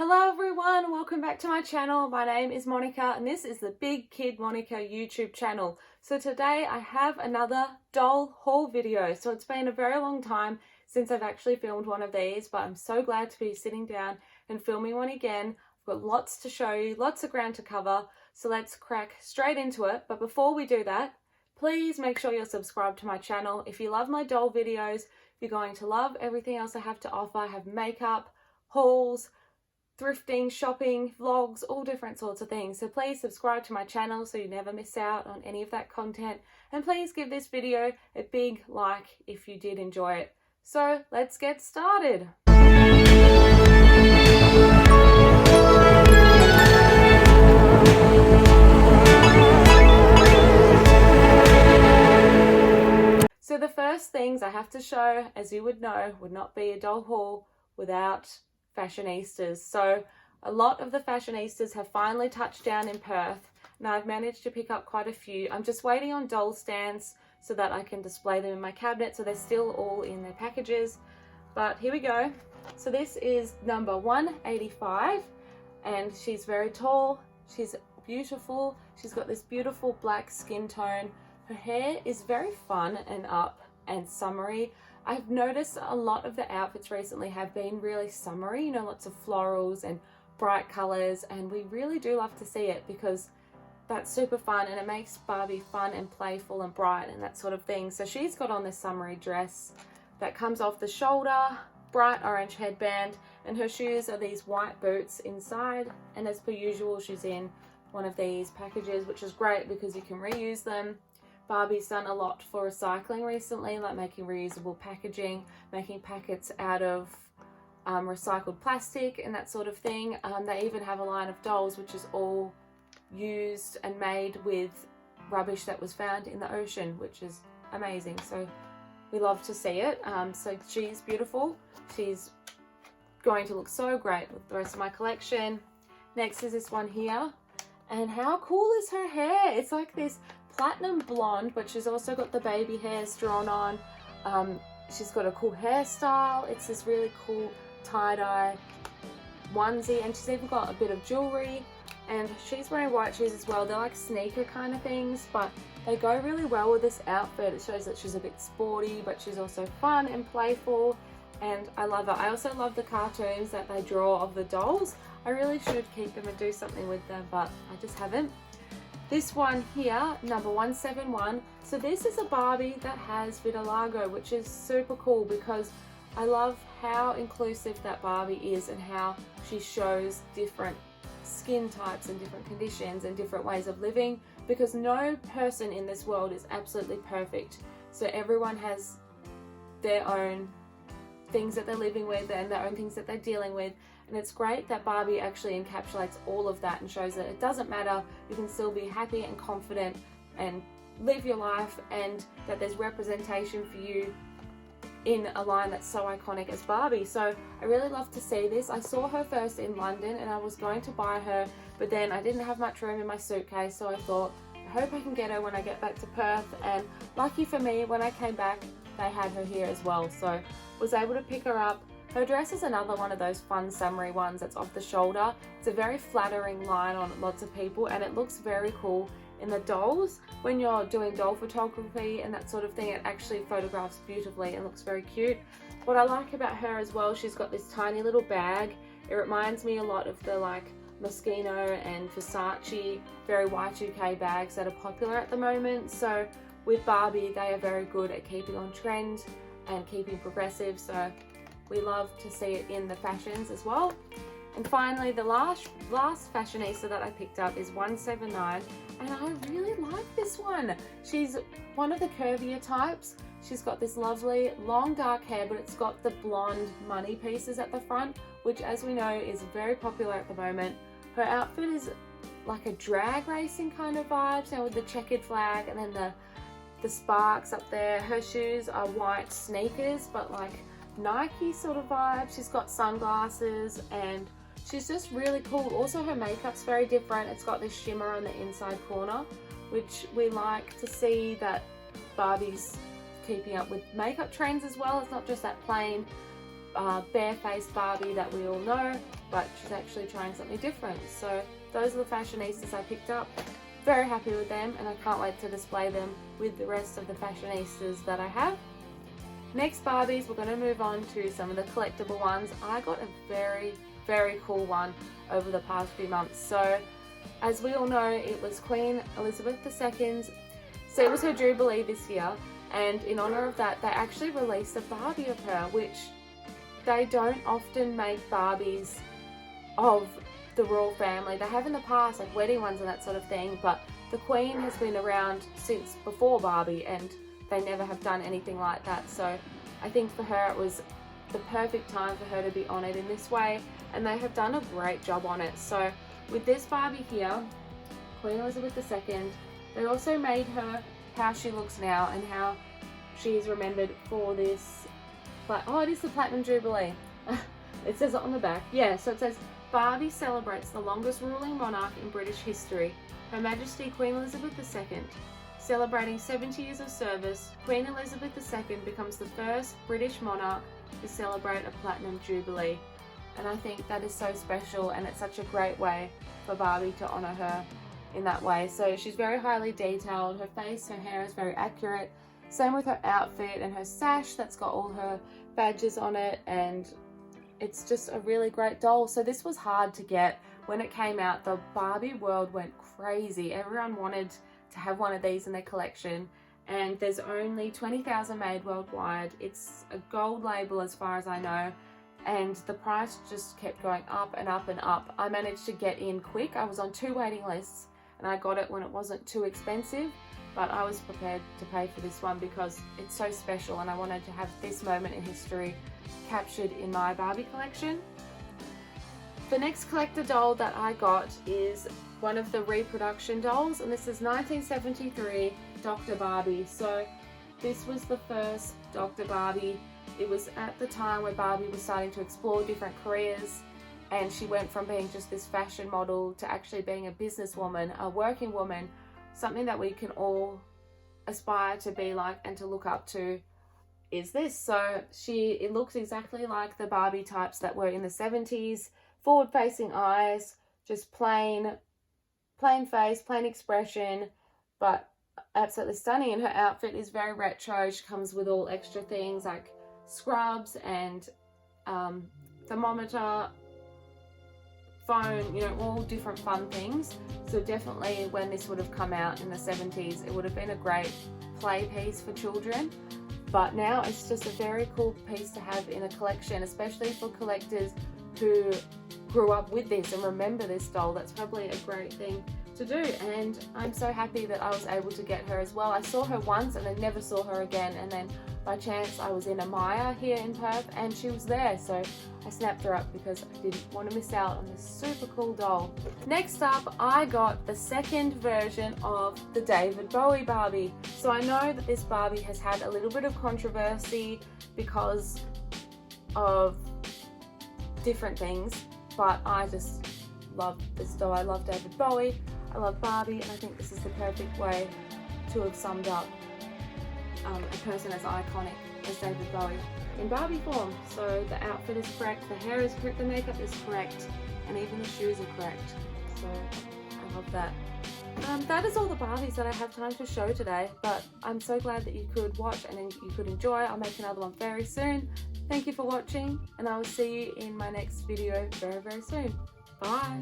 Hello everyone, welcome back to my channel. My name is Monica and this is the Big Kid Monica YouTube channel. So today I have another doll haul video. So it's been a very long time since I've actually filmed one of these, but I'm so glad to be sitting down and filming one again. I've got lots to show you, lots of ground to cover. So let's crack straight into it. But before we do that, please make sure you're subscribed to my channel. If you love my doll videos, you're going to love everything else I have to offer. I have makeup, hauls, thrifting, shopping, vlogs, all different sorts of things. So please subscribe to my channel so you never miss out on any of that content. And please give this video a big like if you did enjoy it. So let's get started. So the first things I have to show, as you would know, would not be a doll haul without Fashionistas. So a lot of the Fashionistas have finally touched down in Perth and I've managed to pick up quite a few. I'm just waiting on doll stands so that I can display them in my cabinet, so they're still all in their packages. But here we go. So this is number 185 and she's very tall, she's beautiful, she's got this beautiful black skin tone. Her hair is very fun and up and summery. I've noticed a lot of the outfits recently have been really summery, you know, lots of florals and bright colors, and we really do love to see it because that's super fun and it makes Barbie fun and playful and bright and that sort of thing. So she's got on this summery dress that comes off the shoulder, bright orange headband, and her shoes are these white boots inside, and as per usual she's in one of these packages, which is great because you can reuse them. Barbie's done a lot for recycling recently, like making reusable packaging, making packets out of recycled plastic and that sort of thing. They even have a line of dolls which is all used and made with rubbish that was found in the ocean, which is amazing. So we love to see it. So she's beautiful. She's going to look so great with the rest of my collection. Next is this one here. And how cool is her hair? It's like this platinum blonde, but she's also got the baby hairs drawn on. She's got a cool hairstyle. It's this really cool tie-dye onesie, and she's even got a bit of jewelry, and she's wearing white shoes as well. They're like sneaker kind of things, but they go really well with this outfit. It shows that she's a bit sporty, but she's also fun and playful, and I love her. I also love the cartoons that they draw of the dolls. I really should keep them and do something with them, but I just haven't. This one here, number 171. So this is a Barbie that has vitiligo, which is super cool because I love how inclusive that Barbie is and how she shows different skin types and different conditions and different ways of living, because no person in this world is absolutely perfect. So everyone has their own things that they're living with and their own things that they're dealing with. And it's great that Barbie actually encapsulates all of that and shows that it doesn't matter, you can still be happy and confident and live your life, and that there's representation for you in a line that's so iconic as Barbie. So I really love to see this. I saw her first in London and I was going to buy her, but then I didn't have much room in my suitcase, so I thought, I hope I can get her when I get back to Perth. And lucky for me, when I came back, they had her here as well, so was able to pick her up. Her dress is another one of those fun summery ones that's off the shoulder. It's a very flattering line on lots of people and it looks very cool in the dolls. When you're doing doll photography and that sort of thing, it actually photographs beautifully and looks very cute. What I like about her as well, she's got this tiny little bag. It reminds me a lot of the like Moschino and Versace, very Y2K bags that are popular at the moment. So with Barbie, they are very good at keeping on trend and keeping progressive. So we love to see it in the fashions as well. And finally, the last Fashionista that I picked up is 179, and I really like this one. She's one of the curvier types. She's got this lovely long dark hair, but it's got the blonde money pieces at the front, which as we know is very popular at the moment. Her outfit is like a drag racing kind of vibes, you know, with the checkered flag and then the sparks up there. Her shoes are white sneakers, but like Nike sort of vibe. She's got sunglasses and she's just really cool. Also her makeup's very different. It's got this shimmer on the inside corner, which we like to see that Barbie's keeping up with makeup trends as well. It's not just that plain bare-faced Barbie that we all know, but she's actually trying something different. So those are the Fashionistas I picked up. Very happy with them, and I can't wait to display them with the rest of the Fashionistas that I have. Next Barbies, we're going to move on to some of the collectible ones. I got a very, very cool one over the past few months. So as we all know, it was Queen Elizabeth II's, so it was her Jubilee this year, and in honor of that, they actually released a Barbie of her, which they don't often make Barbies of the royal family. They have in the past, like wedding ones and that sort of thing, but the Queen has been around since before Barbie, and they never have done anything like that. So I think for her it was the perfect time for her to be honoured in this way, and they have done a great job on it. So with this Barbie here, Queen Elizabeth II, they also made her how she looks now and how she is remembered for this, oh, it is the Platinum Jubilee. It says it on the back. Yeah, so it says, Barbie celebrates the longest ruling monarch in British history, Her Majesty Queen Elizabeth II. Celebrating 70 years of service, Queen Elizabeth II becomes the first British monarch to celebrate a Platinum Jubilee. And I think that is so special, and it's such a great way for Barbie to honour her in that way. So she's very highly detailed, her face, her hair is very accurate. Same with her outfit and her sash that's got all her badges on it, and it's just a really great doll. So this was hard to get. When it came out, the Barbie world went crazy. Everyone wanted to have one of these in their collection, and there's only 20,000 made worldwide. It's a gold label as far as I know, and the price just kept going up and up and up. I managed to get in quick. I was on 2 waiting lists, and I got it when it wasn't too expensive, but I was prepared to pay for this one because it's so special, and I wanted to have this moment in history captured in my Barbie collection. The next collector doll that I got is one of the reproduction dolls, and this is 1973 Dr Barbie. So this was the first Dr Barbie. It was at the time where Barbie was starting to explore different careers, and she went from being just this fashion model to actually being a businesswoman, a working woman, something that we can all aspire to be like and to look up to is this. So it looks exactly like the Barbie types that were in the 70s, forward-facing eyes, just plain face, plain expression, but absolutely stunning. And her outfit is very retro. She comes with all extra things like scrubs and thermometer, phone, you know, all different fun things. So definitely when this would have come out in the 70s, it would have been a great play piece for children. But now it's just a very cool piece to have in a collection, especially for collectors who grew up with this and remember this doll. That's probably a great thing to do, and I'm so happy that I was able to get her as well. I saw her once and then never saw her again, and then by chance I was in a Maya here in Perth and she was there, so I snapped her up because I didn't want to miss out on this super cool doll. Next up, I got the second version of the David Bowie Barbie. So I know that this Barbie has had a little bit of controversy because of different things, but I just love this doll. I love David Bowie, I love Barbie, and I think this is the perfect way to have summed up a person as iconic as David Bowie in Barbie form. So the outfit is correct, the hair is correct, the makeup is correct, and even the shoes are correct. So I love that. That is all the Barbies that I have time to show today, but I'm so glad that you could watch and you could enjoy. I'll make another one very soon. Thank you for watching, and I will see you in my next video very, very soon. Bye!